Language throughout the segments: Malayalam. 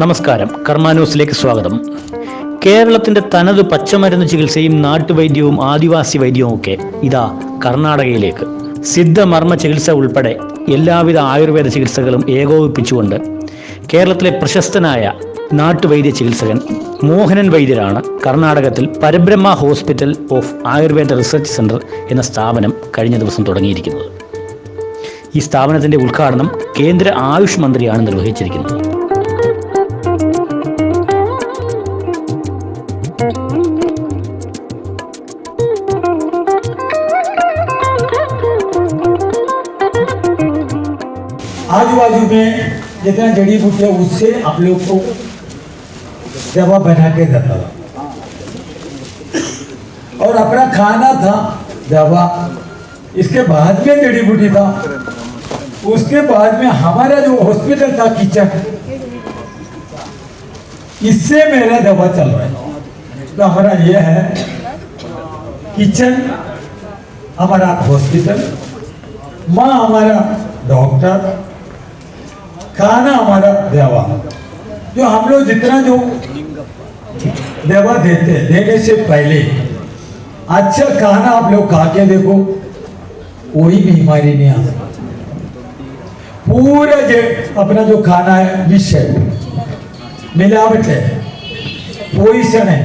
നമസ്കാരം, കർമ്മ ന്യൂസിലേക്ക് സ്വാഗതം. കേരളത്തിന്റെ തനത് പച്ചമരുന്ന് ചികിത്സയും നാട്ടുവൈദ്യവും ആദിവാസി വൈദ്യവും ഒക്കെ ഇതാ കർണാടകയിലേക്ക്. സിദ്ധമർമ്മ ചികിത്സ ഉൾപ്പെടെ എല്ലാവിധ ആയുർവേദ ചികിത്സകളും ഏകോപിപ്പിച്ചുകൊണ്ട് കേരളത്തിലെ പ്രശസ്തനായ നാട്ടുവൈദ്യ ചികിത്സകൻ മോഹനൻ വൈദ്യരാണ് കർണാടകത്തിൽ Parabrahma hospital of Ayurveda research centre എന്ന സ്ഥാപനം കഴിഞ്ഞ ദിവസം തുടങ്ങിയിരിക്കുന്നത്. ഈ സ്ഥാപനത്തിന്റെ ഉദ്ഘാടനം കേന്ദ്ര ആയുഷ് മന്ത്രിയാണ് നിർവഹിച്ചിരിക്കുന്നത്. आजू बाजू में जितना जड़ी बूटी है उससे आप लोग को दवा बना के देता था और अपना खाना था दवा, इसके बाद में जड़ी बूटी था, उसके बाद में हमारा जो हॉस्पिटल था किचन, इससे मेरा दवा चल रहा है. तो हमारा ये है किचन, हमारा हॉस्पिटल, माँ हमारा डॉक्टर, खाना हमारा दवा. जो हम लोग जितना जो दवा देने से पहले अच्छा खाना आप लोग खा के देखो, कोई बीमारी नहीं आ सकती. पूरा जो अपना जो खाना है विष है, मिलावट है, पोइजन है.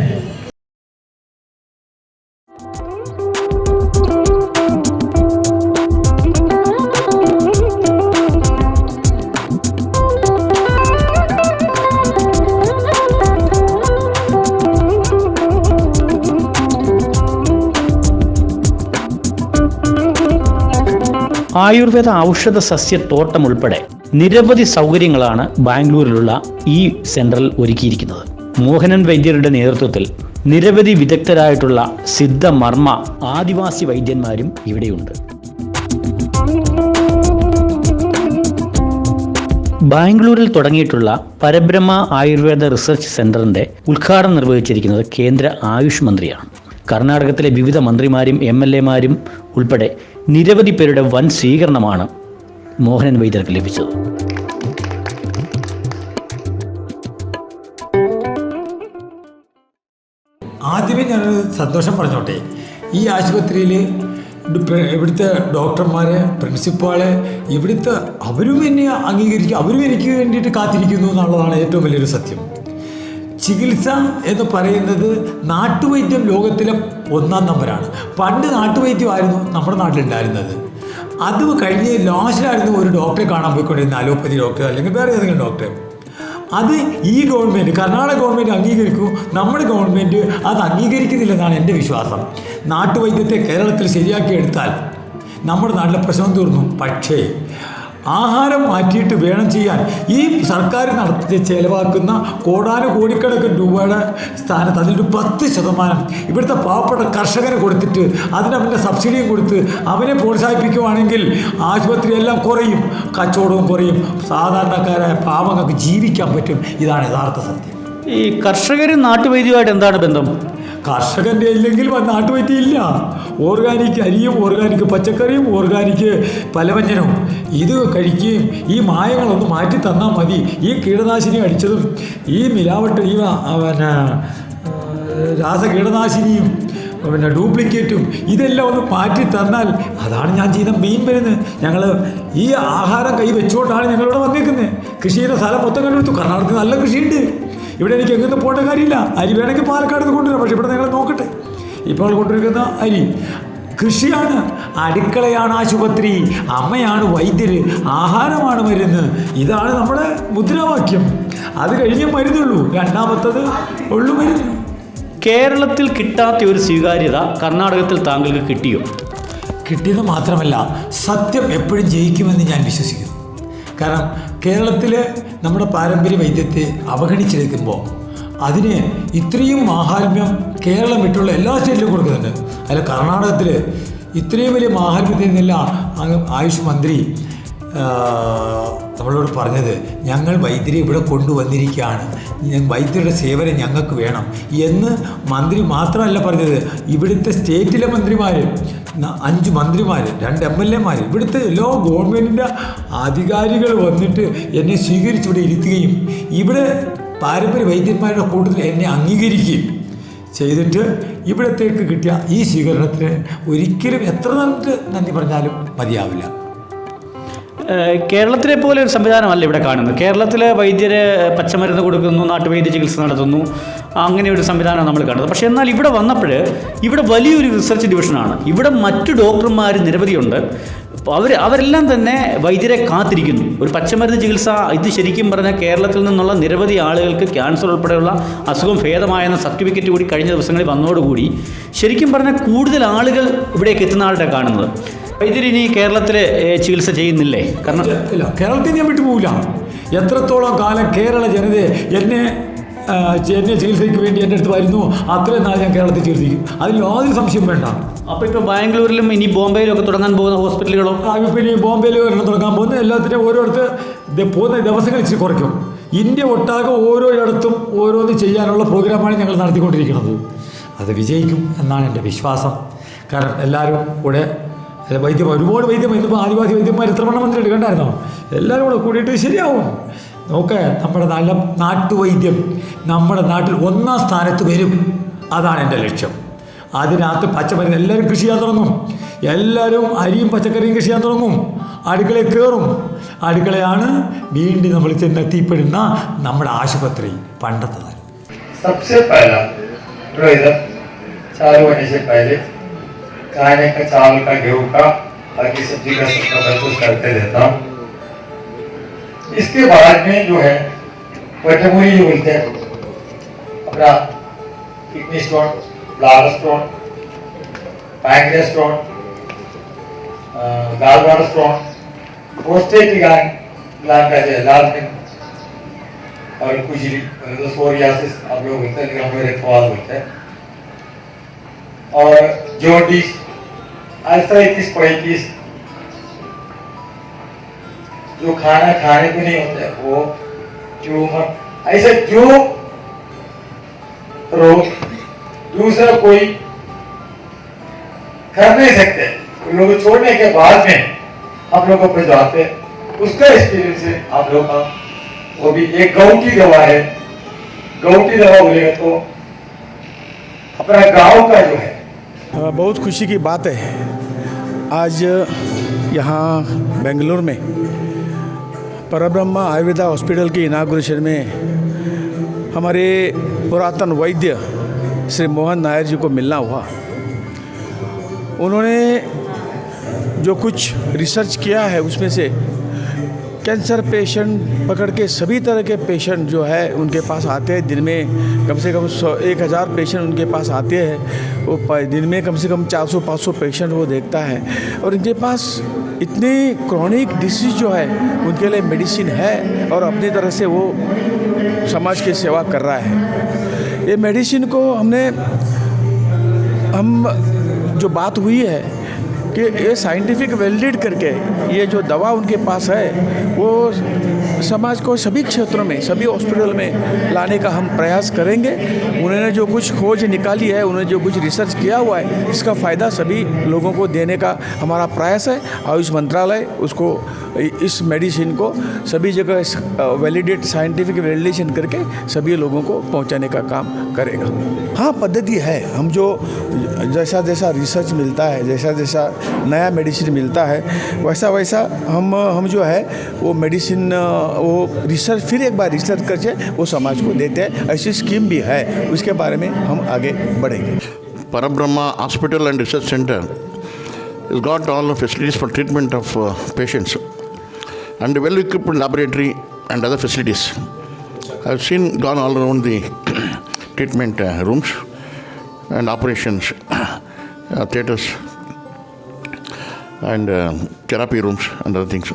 ആയുർവേദ ഔഷധ സസ്യത്തോട്ടം ഉൾപ്പെടെ നിരവധി സൗകര്യങ്ങളാണ് ബാംഗ്ലൂരിലുള്ള ഈ സെന്ററിൽ ഒരുക്കിയിരിക്കുന്നത്. മോഹനൻ വൈദ്യരുടെ നേതൃത്വത്തിൽ നിരവധി വിദഗ്ധരായിട്ടുള്ള സിദ്ധമർമ്മ ആദിവാസി വൈദ്യന്മാരും ഇവിടെയുണ്ട്. ബാംഗ്ലൂരിൽ തുടങ്ങിയിട്ടുള്ള പരബ്രഹ്മ ആയുർവേദ റിസർച്ച് സെന്ററിന്റെ ഉദ്ഘാടനം നിർവഹിച്ചിരിക്കുന്നത് കേന്ദ്ര ആയുഷ് മന്ത്രിയാണ്. കർണാടകത്തിലെ വിവിധ മന്ത്രിമാരും MLA-മാരും ഉൾപ്പെടെ നിരവധി പേരുടെ വൻ സ്വീകരണമാണ് മോഹനൻ വൈദ്യർക്ക് ലഭിച്ചത്. ആദ്യമേ ഞാനൊരു സന്തോഷം പറഞ്ഞോട്ടെ. ഈ ആശുപത്രിയിൽ ഇവിടുത്തെ ഡോക്ടർമാര്, പ്രിൻസിപ്പാള്, ഇവിടുത്തെ അവരും എന്നെ അംഗീകരിക്കും, അവരും എനിക്ക് വേണ്ടിയിട്ട് കാത്തിരിക്കുന്നു എന്നുള്ളതാണ് ഏറ്റവും വലിയൊരു സത്യം. ചികിത്സ എന്ന് പറയുന്നത് നാട്ടുവൈദ്യം ലോകത്തിലെ 1-ാം നമ്പറാണ്. പണ്ട് നാട്ടുവൈദ്യമായിരുന്നു നമ്മുടെ നാട്ടിലുണ്ടായിരുന്നത്. അത് കഴിഞ്ഞ് ലാസ്റ്റിലായിരുന്നു ഒരു ഡോക്ടറെ കാണാൻ പോയിക്കൊണ്ടിരുന്ന, അലോപ്പതി ഡോക്ടർ അല്ലെങ്കിൽ വേറെ ഏതെങ്കിലും ഡോക്ടർ. അത് ഈ ഗവൺമെൻറ്, കർണാടക ഗവൺമെൻറ് അംഗീകരിക്കും, നമ്മുടെ ഗവൺമെൻറ് അത് അംഗീകരിക്കുന്നില്ലെന്നാണ് എൻ്റെ വിശ്വാസം. നാട്ടുവൈദ്യത്തെ കേരളത്തിൽ ശരിയാക്കി എടുത്താൽ നമ്മുടെ നാട്ടിലെ പ്രശ്നം തീർന്നു. പക്ഷേ ആഹാരം മാറ്റിയിട്ട് വേണം ചെയ്യാൻ. ഈ സർക്കാർ നടത്തി ചെലവാക്കുന്ന കോടിക്കണക്കിന് രൂപയുടെ സ്ഥാനത്ത് അതിൻ്റെ 10% ഇവിടുത്തെ പാവപ്പെട്ട കർഷകന് കൊടുത്തിട്ട് അവൻ്റെ സബ്സിഡിയും കൊടുത്ത് അവനെ പ്രോത്സാഹിപ്പിക്കുവാണെങ്കിൽ ആശുപത്രിയെല്ലാം കുറയും, കച്ചവടവും കുറയും, സാധാരണക്കാരായ പാവങ്ങൾക്ക് ജീവിക്കാൻ പറ്റും. ഇതാണ് യഥാർത്ഥ സത്യം. ഈ കർഷകരും നാട്ടുവൈദ്യമായിട്ട് എന്താണ് ബന്ധം? കർഷകൻ്റെ ഇല്ലെങ്കിൽ നാട്ടുവൈദ്യം ഇല്ല. ഓർഗാനിക് അരിയും ഓർഗാനിക് പച്ചക്കറിയും ഓർഗാനിക് പലവ്യഞ്ജനവും ഇത് കഴിക്കുകയും ഈ മായങ്ങളൊന്ന് മാറ്റി തന്നാൽ മതി. ഈ കീടനാശിനി അടിച്ചതും ഈ മിലാവട്ട് ഈ രാസകീടനാശിനിയും ഡ്യൂപ്ലിക്കേറ്റും ഇതെല്ലാം ഒന്ന് മാറ്റി തന്നാൽ, അതാണ് ഞാൻ ചെയ്യുന്ന മെയിൻ മരുന്ന്. ഞങ്ങൾ ഈ ആഹാരം കൈ വെച്ചുകൊണ്ടാണ് ഞങ്ങളിവിടെ വന്നേക്കുന്നത്. കൃഷി ചെയ്യുന്ന സ്ഥലം മൊത്തം കണ്ടെടുത്തു. കർണാടകത്തിൽ നല്ല കൃഷിയുണ്ട്. ഇവിടെ എനിക്ക് എങ്ങും പോകേണ്ട കാര്യമില്ല. അരി വേണമെങ്കിൽ പാലക്കാട് നിന്ന് കൊണ്ടുവരാം. പക്ഷേ ഇവിടെ നിങ്ങൾ നോക്കട്ടെ, ഇപ്പോൾ കൊണ്ടുവരുന്ന അരി കൃഷിയാണ്. അടുക്കളയാണ് ആശുപത്രി, അമ്മയാണ് വൈദ്യര്, ആഹാരമാണ് മരുന്ന്. ഇതാണ് നമ്മുടെ മുദ്രാവാക്യം. അത് കഴിഞ്ഞേ മരുന്നുള്ളൂ, രണ്ടാമത്തത് ഉള്ളു മരുന്ന്. കേരളത്തിൽ കിട്ടാത്ത ഒരു സ്വീകാര്യത കർണാടകത്തിൽ താങ്കൾക്ക് കിട്ടിയോ? കിട്ടിയത് മാത്രമല്ല, സത്യം എപ്പോഴും ജയിക്കുമെന്ന് ഞാൻ വിശ്വസിക്കുന്നു. കാരണം കേരളത്തിൽ നമ്മുടെ പാരമ്പര്യ വൈദ്യത്തെ അവഗണിച്ചെടുക്കുമ്പോൾ അതിന് ഇത്രയും മാഹാത്മ്യം കേരളം വിട്ടുള്ള എല്ലാ സ്റ്റേറ്റിലും കൊടുക്കുന്നുണ്ട്. അതിൽ കർണാടകത്തിൽ ഇത്രയും വലിയ മാഹാത്മ്യത്തിൽ നിന്നല്ല ആയുഷ് മന്ത്രി നമ്മളോട് പറഞ്ഞത്, ഞങ്ങൾ വൈദ്യരെ ഇവിടെ കൊണ്ടുവന്നിരിക്കുകയാണ്, വൈദ്യരുടെ സേവനം ഞങ്ങൾക്ക് വേണം എന്ന് മന്ത്രി മാത്രമല്ല പറഞ്ഞത്, ഇവിടുത്തെ സ്റ്റേറ്റിലെ മന്ത്രിമാർ 5 മന്ത്രിമാർ, 2 MLA, ഇവിടുത്തെ എല്ലാ ഗവൺമെൻറ്റിൻ്റെ അധികാരികൾ വന്നിട്ട് എന്നെ സ്വീകരിച്ച് ഇവിടെ ഇരുത്തുകയും ഇവിടെ പാരമ്പര്യ വൈദ്യന്മാരുടെ കൂട്ടത്തിൽ എന്നെ അംഗീകരിക്കുകയും ചെയ്തിട്ട് ഇവിടത്തേക്ക് കിട്ടിയ ഈ സ്വീകരണത്തിന് ഒരിക്കലും എത്ര നന്ദി പറഞ്ഞാലും മതിയാവില്ല. കേരളത്തിലെ പോലെ ഒരു സംവിധാനമല്ല ഇവിടെ കാണുന്നത്. കേരളത്തിലെ വൈദ്യര് പച്ചമരുന്ന് കൊടുക്കുന്നു, നാട്ടുവൈദ്യ ചികിത്സ നടത്തുന്നു, അങ്ങനെ ഒരു സംവിധാനം നമ്മൾ കാണുന്നത്. പക്ഷേ എന്നാൽ ഇവിടെ വന്നപ്പോൾ ഇവിടെ വലിയൊരു റിസർച്ച് ഡിവിഷനാണ്. ഇവിടെ മറ്റു ഡോക്ടർമാർ നിരവധിയുണ്ട്. അവരെല്ലാം തന്നെ വൈദ്യരെ കാത്തിരിക്കുന്നു. ഒരു പച്ചമരുന്ന് ചികിത്സ, ഇത് ശരിക്കും പറഞ്ഞാൽ കേരളത്തിൽ നിന്നുള്ള നിരവധി ആളുകൾക്ക് ക്യാൻസർ ഉൾപ്പെടെയുള്ള അസുഖം ഭേദമായെന്ന സർട്ടിഫിക്കറ്റ് കൂടി കഴിഞ്ഞ ദിവസങ്ങളിൽ വന്നതോടുകൂടി ശരിക്കും പറഞ്ഞാൽ കൂടുതൽ ആളുകൾ ഇവിടേക്ക് എത്തുന്ന ആളുടെ കാണുന്നത്. വൈദ്യരിനി കേരളത്തിൽ ചികിത്സ ചെയ്യുന്നില്ലേ? കാരണം ഇല്ല, കേരളത്തിൽ ഞാൻ വിട്ടുപോകില്ല. എത്രത്തോളം കാലം കേരള ജനതയെ എന്നെ ചികിത്സയ്ക്ക് വേണ്ടി എൻ്റെ അടുത്ത് വരുന്നു, അത്രയും നാൾ ഞാൻ കേരളത്തിൽ ചികിത്സിക്കും. അതിൽ യാതൊരു സംശയം വേണ്ട. അപ്പോൾ ഇപ്പോൾ ബാംഗ്ലൂരിലും ഇനി ബോംബെയിലും ഒക്കെ തുടങ്ങാൻ പോകുന്ന ഹോസ്പിറ്റലുകളോ? ഇപ്പോൾ ഇനി ബോംബെയിൽ ഒരെണ്ണം തുടങ്ങാൻ പോകുന്ന, എല്ലാത്തിനും ഓരോരുത്തർ പോകുന്ന ദിവസങ്ങൾ ഇച്ചിരി കുറയ്ക്കും. ഇന്ത്യ ഒട്ടാകെ ഓരോയിടത്തും ഓരോന്ന് ചെയ്യാനുള്ള പ്രോഗ്രാമാണ് ഞങ്ങൾ നടത്തിക്കൊണ്ടിരിക്കുന്നത്. അത് വിജയിക്കും എന്നാണ് എൻ്റെ വിശ്വാസം. കാരണം എല്ലാവരും കൂടെ ഒരുപാട് വൈദ്യം, ഇന്നിപ്പോൾ ആദിവാസി വൈദ്യന്മാർ എത്ര മന്ത്രിയുണ്ട് കണ്ടായിരുന്നോ? എല്ലാവരും കൂടെ കൂടിയിട്ട് ശരിയാവും. നോക്കേ, നമ്മുടെ നല്ല നാട്ടുവൈദ്യം നമ്മുടെ നാട്ടിൽ 1ാം സ്ഥാനത്ത് വരും. അതാണ് എൻ്റെ ലക്ഷ്യം. അതിനകത്ത് പച്ചമരുന്ന് എല്ലാവരും കൃഷി ചെയ്യാൻ തുടങ്ങും. എല്ലാവരും അരിയും പച്ചക്കറിയും കൃഷി ചെയ്യാൻ തുടങ്ങും. അടുക്കളയിൽ കയറും. അടുക്കളയാണ് വീണ്ടും നമ്മൾ ചെന്നെത്തിപ്പെടുന്ന നമ്മുടെ ആശുപത്രി പണ്ടത്തെ. सबसे पहला जो इधर चालू होने से पहले खाने का, चावल का, गेहूं का, बाकी सब्जी का सबका मैं कुछ करते रहता हूँ. इसके बाद में जो है वटमुरी जो बोलते हैं, अपना kidney stone, bladder stone, pancreas stone, gall bladder stone, prostate gland का जो लाल में और खुजली, तो सोरियासिस आप लोग बोलते हैं, हम लोग रेखवाल बोलते हैं, और जॉन्डिस, अल्सराइटिस, कोलाइटिस, जो खाना खाने को नहीं होता है वो, ट्यूमर, ऐसे जो रोग दूसरा कोई कर नहीं सकते, लोग छोड़ने के बाद में आप लोगों को जाते हैं, उसका एक्सपीरियंस है आप लोगों का. वो भी एक गाँव की दवा है. गाँव की दवा बोलेगा तो अपना गांव का जो है. बहुत खुशी की बात है. आज यहाँ बेंगलुरु में परब्रह्मा आयुर्वेदा हॉस्पिटल के इनाग्रेशन में हमारे पुरातन वैद्य श्री मोहन नायर जी को मिलना हुआ. उन्होंने जो कुछ रिसर्च किया है उसमें से कैंसर पेशेंट पकड़ के सभी तरह के पेशेंट जो है उनके पास आते हैं. दिन में कम से कम 1000 पेशेंट उनके पास आते हैं. वो दिन में कम से कम 400-500 पेशेंट वो देखता है. और इनके पास इतनी क्रॉनिक डिसीज़ जो है उनके लिए मेडिसिन है और अपनी तरह से वो समाज की सेवा कर रहा है. ये मेडिसिन को हम जो बात हुई है कि ये साइंटिफिक वैलिडेट करके ये जो दवा उनके पास है वो समाज को सभी क्षेत्रों में, सभी हॉस्पिटल में लाने का हम प्रयास करेंगे. उन्होंने जो कुछ खोज निकाली है, उन्होंने जो कुछ रिसर्च किया हुआ है, इसका फ़ायदा सभी लोगों को देने का हमारा प्रयास है. आयुष मंत्रालय उसको, इस मेडिसिन को सभी जगह वैलिडेट, साइंटिफिक वैलिडेशन करके सभी लोगों को पहुंचाने का काम करेगा. हाँ, पद्धति है. हम जो जैसा जैसा रिसर्च मिलता है, जैसा जैसा नया मेडिसिन मिलता है, वैसा वैसा हम जो है वो मेडिसिन वो रिसर्च, फिर एक बार रिसर्च करके वो समाज को देते हैं. ऐसी स्कीम भी है, उसके बारे में हम आगे बढ़ेंगे. Parabrahma Hospital and Research Center has got all the facilities for treatment of patients and a well-equipped laboratory and other facilities. I've gone all around the treatment rooms and operations, theatres and therapy rooms and other things.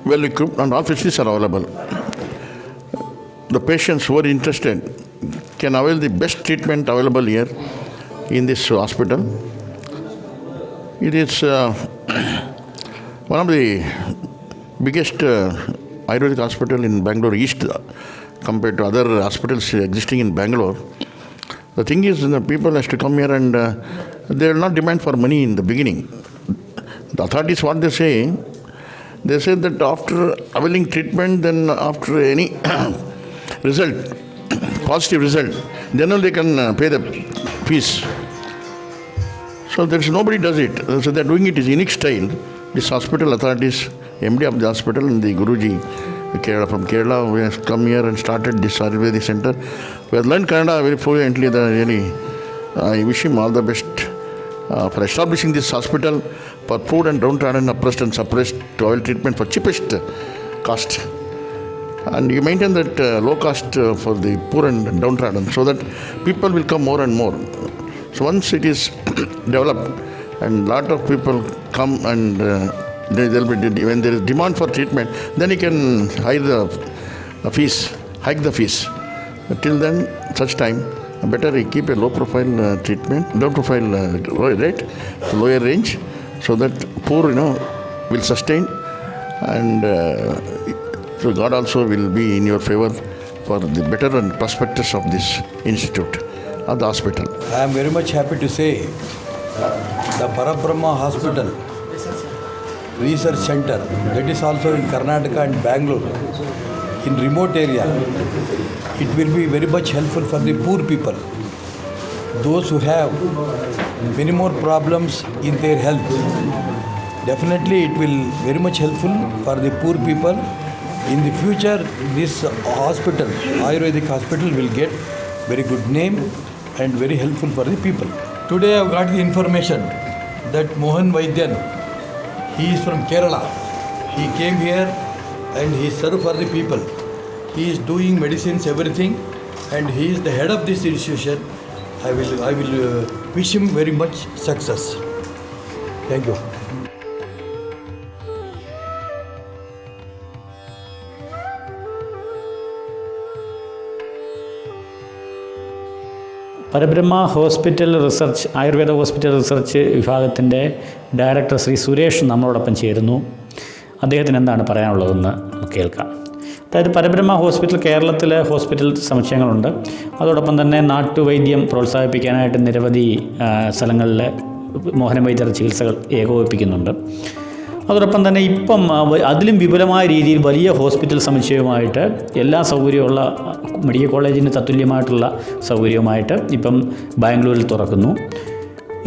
Well equipped and all facilities are available. The patients who are interested can avail the best treatment available here in this hospital. It is one of the biggest Ayurvedic hospital in Bangalore East compared to other hospitals existing in Bangalore. The thing is, the people has to come here and they will not demand for money in the beginning. The authorities, what they say that after availing treatment, then after any result, positive result, then only they can pay the fees. So there's nobody does it. So they're doing it in unique style. This hospital authorities, MD of the hospital and the Guruji Kerala, from Kerala, we have come here and started this Ayurvedic center. We have learned Kannada very fluently. Really, I wish him all the best for establishing this hospital for poor and downtrodden, oppressed and suppressed, to avail treatment for cheapest cost. And you maintain that low cost for the poor and downtrodden, so that people will come more and more. So once it is developed and lot of people come and when there is demand for treatment, then you can hike the fees. But till then, such time, better you keep a low profile treatment, low profile rate, lower range, so that poor will sustain, and so God also will be in your favor for the better and prospectus of this institute, of the hospital. I am very much happy to say the Parabrahma Hospital Research Center, that is also in Karnataka and Bangalore, in remote area, it will be very much helpful for the poor people, those who have many more problems in their health. Definitely it will very much helpful for the poor people. In the future, this hospital, Ayurvedic hospital, will get very good name and very helpful for the people. Today I have got the information that Mohan Vaidyan, he is from Kerala. He came here and he served for the people. He is doing medicines, everything, and he is the head of this institution. I will wish him very much success. Thank you. Parabrahma hospital research, Ayurveda hospital research വിഭാഗത്തിൻ്റെ ഡയറക്ടർ ശ്രീ സുരേഷ് നമ്മളോടൊപ്പം ചേരുന്നു. അദ്ദേഹത്തിന് എന്താണ് പറയാനുള്ളതെന്ന് കേൾക്കാം. അതായത് പരബ്രഹ്മ ഹോസ്പിറ്റൽ കേരളത്തിലെ ഹോസ്പിറ്റൽ സമുച്ചയങ്ങളുണ്ട്. അതോടൊപ്പം തന്നെ നാട്ടുവൈദ്യം പ്രോത്സാഹിപ്പിക്കാനായിട്ട് നിരവധി സ്ഥലങ്ങളിൽ മോഹനവൈദ്യർ ചികിത്സകൾ ഏകോപിപ്പിക്കുന്നുണ്ട്. അതോടൊപ്പം തന്നെ ഇപ്പം അതിലും വിപുലമായ രീതിയിൽ വലിയ ഹോസ്പിറ്റൽ സമുച്ചയവുമായിട്ട് എല്ലാ സൗകര്യമുള്ള മെഡിക്കൽ കോളേജിന് തത്തുല്യമായിട്ടുള്ള സൗകര്യവുമായിട്ട് ഇപ്പം ബാംഗ്ലൂരിൽ തുറക്കുന്നു.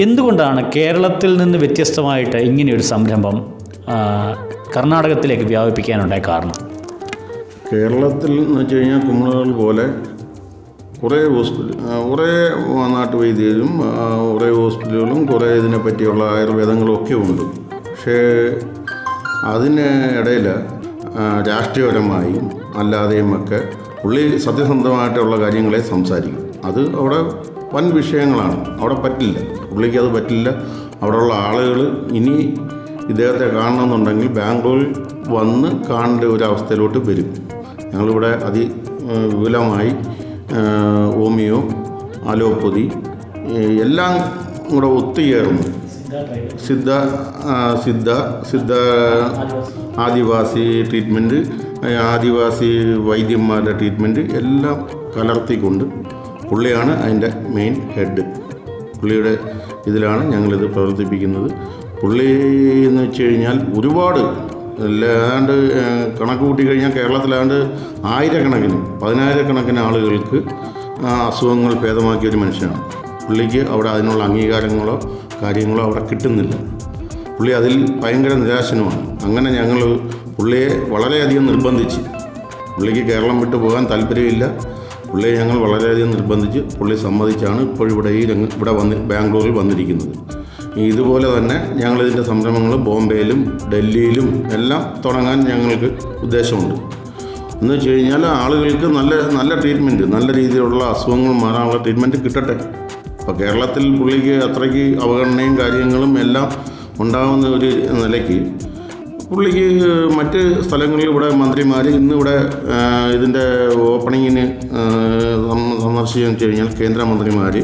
എന്തുകൊണ്ടാണ് കേരളത്തിൽ നിന്ന് വ്യത്യസ്തമായിട്ട് ഇങ്ങനെയൊരു സംരംഭം കർണാടകത്തിലേക്ക് വ്യാപിപ്പിക്കാനുണ്ടായ കാരണം? കേരളത്തിൽ എന്ന് വെച്ച് കഴിഞ്ഞാൽ കുമ്പളകൾ പോലെ കുറേ നാട്ടുവൈദ്യരും കുറേ ഹോസ്പിറ്റലുകളും കുറേ ഇതിനെ പറ്റിയുള്ള ആയുർവേദങ്ങളും ഒക്കെ ഉണ്ട്. പക്ഷേ അതിന് ഇടയിൽ രാഷ്ട്രീയപരമായും അല്ലാതെയുമൊക്കെ പുള്ളി സത്യസന്ധമായിട്ടുള്ള കാര്യങ്ങളെ സംസാരിക്കും. അത് അവിടെ വൻ വിഷയങ്ങളാണ്. അവിടെ പറ്റില്ല, പുള്ളിക്ക് അത് പറ്റില്ല. അവിടെയുള്ള ആളുകൾ ഇനി ഇദ്ദേഹത്തെ കാണണമെന്നുണ്ടെങ്കിൽ ബാംഗ്ലൂരിൽ വന്ന് കാണേണ്ട ഒരു അവസ്ഥയിലോട്ട് വരും. ഞങ്ങളിവിടെ വിപുലമായി ഹോമിയോ, അലോപ്പതി എല്ലാം കൂടെ ഒത്തുചേർന്ന് സിദ്ധ ആദിവാസി ട്രീറ്റ്മെൻറ്റ്, ആദിവാസി വൈദ്യന്മാരുടെ ട്രീറ്റ്മെൻറ്റ് എല്ലാം കലർത്തിക്കൊണ്ട് പുള്ളിയാണ് അതിൻ്റെ മെയിൻ ഹെഡ്. പുള്ളിയുടെ ഇതിലാണ് ഞങ്ങളിത് പ്രവർത്തിപ്പിക്കുന്നത്. പുള്ളി എന്ന് വെച്ച് കഴിഞ്ഞാൽ ഒരുപാട് ഏതാണ്ട് കണക്ക് കൂട്ടിക്കഴിഞ്ഞാൽ കേരളത്തിലാണ്ട് പതിനായിരക്കണക്കിന് ആളുകൾക്ക് അസുഖങ്ങൾ ഭേദമാക്കിയൊരു മനുഷ്യനാണ്. പുള്ളിക്ക് അവിടെ അതിനുള്ള അംഗീകാരങ്ങളോ കാര്യങ്ങളോ അവിടെ കിട്ടുന്നില്ല. പുള്ളി അതിൽ ഭയങ്കര നിരാശനുമാണ്. അങ്ങനെ ഞങ്ങൾ പുള്ളിയെ വളരെയധികം നിർബന്ധിച്ച്, പുള്ളിക്ക് കേരളം വിട്ടു പോകാൻ താല്പര്യമില്ല, പുള്ളിയെ ഞങ്ങൾ വളരെയധികം നിർബന്ധിച്ച് പുള്ളി സമ്മതിച്ചാണ് ഇപ്പോഴിവിടെ ബാംഗ്ലൂരിൽ വന്നിരിക്കുന്നത്. ഇതുപോലെ തന്നെ ഞങ്ങളിതിൻ്റെ സംരംഭങ്ങൾ ബോംബെയിലും ഡൽഹിയിലും എല്ലാം തുടങ്ങാൻ ഞങ്ങൾക്ക് ഉദ്ദേശമുണ്ട്. എന്ന് വെച്ച് കഴിഞ്ഞാൽ ആളുകൾക്ക് നല്ല ട്രീറ്റ്മെൻറ്റ്, നല്ല രീതിയിലുള്ള അസുഖങ്ങൾ മാറാനുള്ള ട്രീറ്റ്മെൻറ്റ് കിട്ടട്ടെ. അപ്പോൾ കേരളത്തിൽ പുള്ളിക്ക് അത്രയ്ക്ക് അവഗണനയും കാര്യങ്ങളും എല്ലാം ഉണ്ടാകുന്ന ഒരു നിലയ്ക്ക് പുള്ളിക്ക് മറ്റ് സ്ഥലങ്ങളിൽ ഇവിടെ മന്ത്രിമാർ ഇന്നിവിടെ ഇതിൻ്റെ ഓപ്പണിങ്ങിന് സന്ദർശിച്ചെന്ന് വെച്ച് കഴിഞ്ഞാൽ കേന്ദ്രമന്ത്രിമാർ,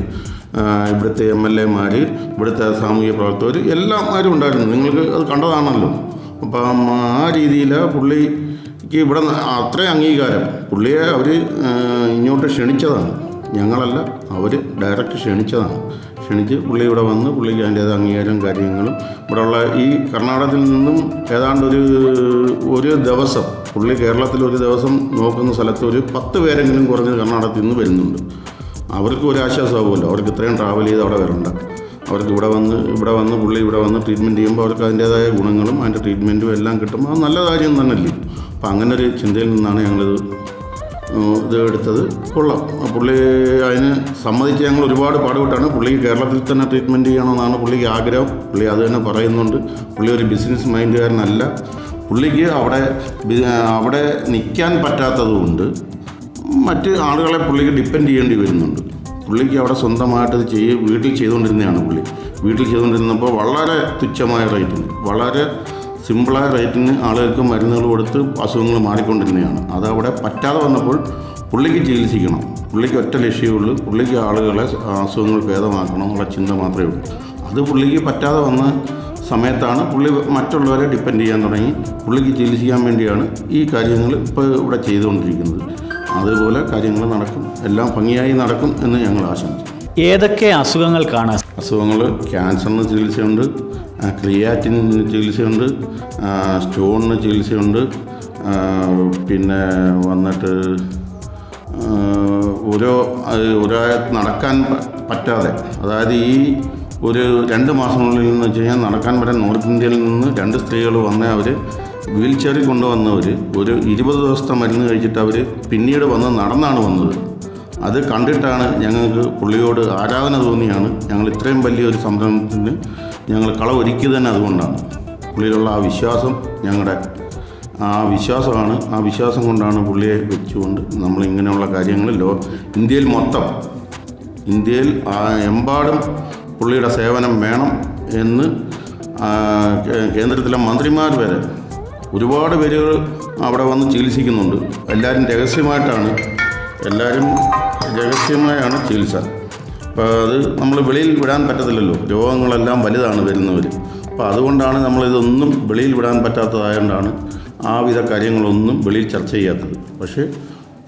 ഇവിടുത്തെ MLA മാർ, ഇവിടുത്തെ സാമൂഹിക പ്രവർത്തകർ എല്ലാവരും ഉണ്ടായിരുന്നു. നിങ്ങൾക്ക് അത് കണ്ടതാണല്ലോ. അപ്പം ആ രീതിയിൽ പുള്ളിക്ക് ഇവിടെ അത്രയും അംഗീകാരം. പുള്ളിയെ അവർ ഇങ്ങോട്ട് ക്ഷണിച്ചതാണ്, ഞങ്ങളല്ല, അവർ ഡയറക്റ്റ് ക്ഷണിച്ചതാണ്. ക്ഷണിച്ച് പുള്ളി ഇവിടെ വന്ന് പുള്ളിക്ക് അതിൻ്റേത് അംഗീകാരം കാര്യങ്ങളും ഇവിടെയുള്ള ഈ കർണാടകത്തിൽ നിന്നും ഏതാണ്ട് ഒരു ദിവസം പുള്ളി കേരളത്തിൽ ഒരു ദിവസം നോക്കുന്ന സ്ഥലത്ത് ഒരു 10 പേരെങ്കിലും കുറഞ്ഞ് കർണാടകത്തിൽ നിന്ന് വരുന്നുണ്ട്. അവർക്ക് ഒരു ആശ്വാസമാകുമല്ലോ, അവർക്ക് ഇത്രയും ട്രാവൽ ചെയ്ത് അവിടെ വരണ്ട. അവർക്ക് ഇവിടെ വന്ന് പുള്ളി ഇവിടെ വന്ന് ട്രീറ്റ്മെൻറ്റ് ചെയ്യുമ്പോൾ അവർക്ക് അതിൻ്റേതായ ഗുണങ്ങളും അതിൻ്റെ ട്രീറ്റ്മെൻറ്റും എല്ലാം കിട്ടുമ്പോൾ അത് നല്ല കാര്യം തന്നെയല്ലേ. അപ്പം അങ്ങനെ ഒരു ചിന്തയിൽ നിന്നാണ് ഞങ്ങളിത് എടുത്തത്. കൊള്ളാം. പുള്ളി അതിന് സമ്മതിച്ച് ഞങ്ങൾ ഒരുപാട് പാടുപെട്ടാണ്. പുള്ളിക്ക് കേരളത്തിൽ തന്നെ ട്രീറ്റ്മെൻറ്റ് ചെയ്യണമെന്നാണ് പുള്ളിക്ക് ആഗ്രഹം. പുള്ളി അത് തന്നെ പറയുന്നുണ്ട്. പുള്ളി ഒരു ബിസിനസ് മൈൻഡുകാരനല്ല. പുള്ളിക്ക് അവിടെ നിൽക്കാൻ പറ്റാത്തതുകൊണ്ട് മറ്റ് ആളുകളെ പുള്ളിക്ക് ഡിപ്പെൻഡ് ചെയ്യേണ്ടി വരുന്നുണ്ട്. പുള്ളിക്ക് അവിടെ സ്വന്തമായിട്ട് വീട്ടിൽ ചെയ്തുകൊണ്ടിരുന്നതാണ്. വീട്ടിൽ ചെയ്തുകൊണ്ടിരുന്നപ്പോൾ വളരെ തുച്ഛമായ റേറ്റിന്, വളരെ സിമ്പിളായ റേറ്റിന് ആളുകൾക്ക് മരുന്നുകൾ കൊടുത്ത് അസുഖങ്ങൾ മാറിക്കൊണ്ടിരുന്നതാണ്. അതവിടെ പറ്റാതെ വന്നപ്പോൾ പുള്ളിക്ക് ചികിത്സിക്കണം. പുള്ളിക്ക് ഒറ്റ ലക്ഷ്യമേ ഉള്ളൂ, പുള്ളിക്ക് ആളുകളെ അസുഖങ്ങൾ ഭേദമാക്കണം എന്നുള്ള ചിന്ത മാത്രമേ ഉള്ളൂ. അത് പുള്ളിക്ക് പറ്റാതെ വന്ന സമയത്താണ് പുള്ളി മറ്റുള്ളവരെ ഡിപ്പെൻഡ് ചെയ്യാൻ തുടങ്ങി. പുള്ളിക്ക് ചികിത്സിക്കാൻ വേണ്ടിയാണ് ഈ കാര്യങ്ങൾ ഇപ്പോൾ ഇവിടെ ചെയ്തുകൊണ്ടിരിക്കുന്നത്. അതുപോലെ കാര്യങ്ങൾ നടക്കും, എല്ലാം ഭംഗിയായി നടക്കും എന്ന് ഞങ്ങൾ ആശംസിക്കുന്നു. ഏതൊക്കെ അസുഖങ്ങൾക്കാണ്? അസുഖങ്ങൾ ക്യാൻസറിന് ചികിത്സയുണ്ട്, ക്രിയാറ്റിന് ചികിത്സയുണ്ട്, സ്റ്റോണിന് ചികിത്സയുണ്ട്, പിന്നെ വന്നിട്ട് നടക്കാൻ പറ്റാതെ, അതായത് ഈ ഒരു 2 മാസങ്ങളിൽ എന്ന് വെച്ച് കഴിഞ്ഞാൽ നടക്കാൻ പറ്റാൻ നോർത്ത് ഇന്ത്യയിൽ നിന്ന് 2 സ്ത്രീകൾ വന്ന അവർ വീൽ ചെയറിൽ കൊണ്ടുവന്നവർ ഒരു 20 ദിവസത്തെ മരുന്ന് കഴിച്ചിട്ട് അവർ പിന്നീട് നടന്നാണ് വന്നത്. അത് കണ്ടിട്ടാണ് ഞങ്ങൾക്ക് പുള്ളിയോട് ആരാധന തോന്നിയാണ് ഞങ്ങൾ ഇത്രയും വലിയൊരു സംരംഭത്തിന് ഞങ്ങൾ കളവൊരുക്കിയത് തന്നെ. അതുകൊണ്ടാണ് പുള്ളിയിലുള്ള ആ വിശ്വാസം, ഞങ്ങളുടെ ആ വിശ്വാസമാണ്. ആ വിശ്വാസം കൊണ്ടാണ് പുള്ളിയെ വെച്ചുകൊണ്ട് നമ്മൾ ഇങ്ങനെയുള്ള കാര്യങ്ങൾ ഇന്ത്യയിൽ എമ്പാടും പുള്ളിയുടെ സേവനം വേണം എന്ന് കേന്ദ്രത്തിലെ മന്ത്രിമാർ വരെ ഒരുപാട് പേരുകൾ അവിടെ വന്ന് ചികിത്സിക്കുന്നുണ്ട്. എല്ലാവരും രഹസ്യമായാണ് ചികിത്സ. അപ്പോൾ അത് നമ്മൾ വെളിയിൽ വിടാൻ പറ്റത്തില്ലല്ലോ, രോഗങ്ങളെല്ലാം വലുതാണ് വരുന്നവർ. അപ്പോൾ അതുകൊണ്ടാണ് നമ്മളിതൊന്നും വെളിയിൽ വിടാൻ പറ്റാത്തതായതുകൊണ്ടാണ് ആവിധ കാര്യങ്ങളൊന്നും വെളിയിൽ ചർച്ച ചെയ്യാത്തത്. പക്ഷേ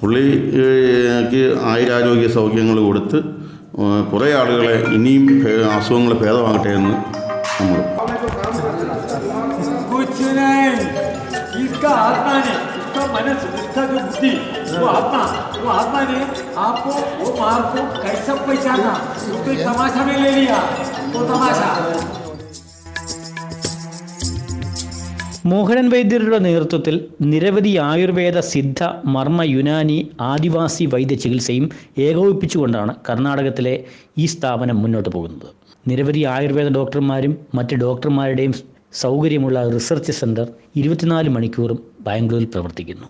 പുള്ളിക്ക് ആയുരാരോഗ്യ സൗഖ്യങ്ങൾ കൊടുത്ത് കുറേ ആളുകളെ ഇനിയും അസുഖങ്ങൾ ഭേദമാകട്ടെ എന്ന് നമ്മൾ इसका आत्मा ने, इसका मनस, इसका जो बुद्धि, वो आत्मा ने आपको वो मार को कैसे पहचाना, उसको तमाशा में ले लिया, वो तमाशा। മോഹനൻ വൈദ്യരുടെ നേതൃത്വത്തിൽ നിരവധി ആയുർവേദ, സിദ്ധ, മർമ്മ, യുനാനി, ആദിവാസി വൈദ്യ ചികിത്സയും ഏകോപിപ്പിച്ചുകൊണ്ടാണ് കർണാടകത്തിലെ ഈ സ്ഥാപനം മുന്നോട്ട് പോകുന്നത്. നിരവധി ആയുർവേദ ഡോക്ടർമാരും മറ്റ് ഡോക്ടർമാരുടെയും സൗകര്യമുള്ള റിസർച്ച് സെൻറ്റർ 24 മണിക്കൂറും ബാംഗ്ലൂരിൽ പ്രവർത്തിക്കുന്നു.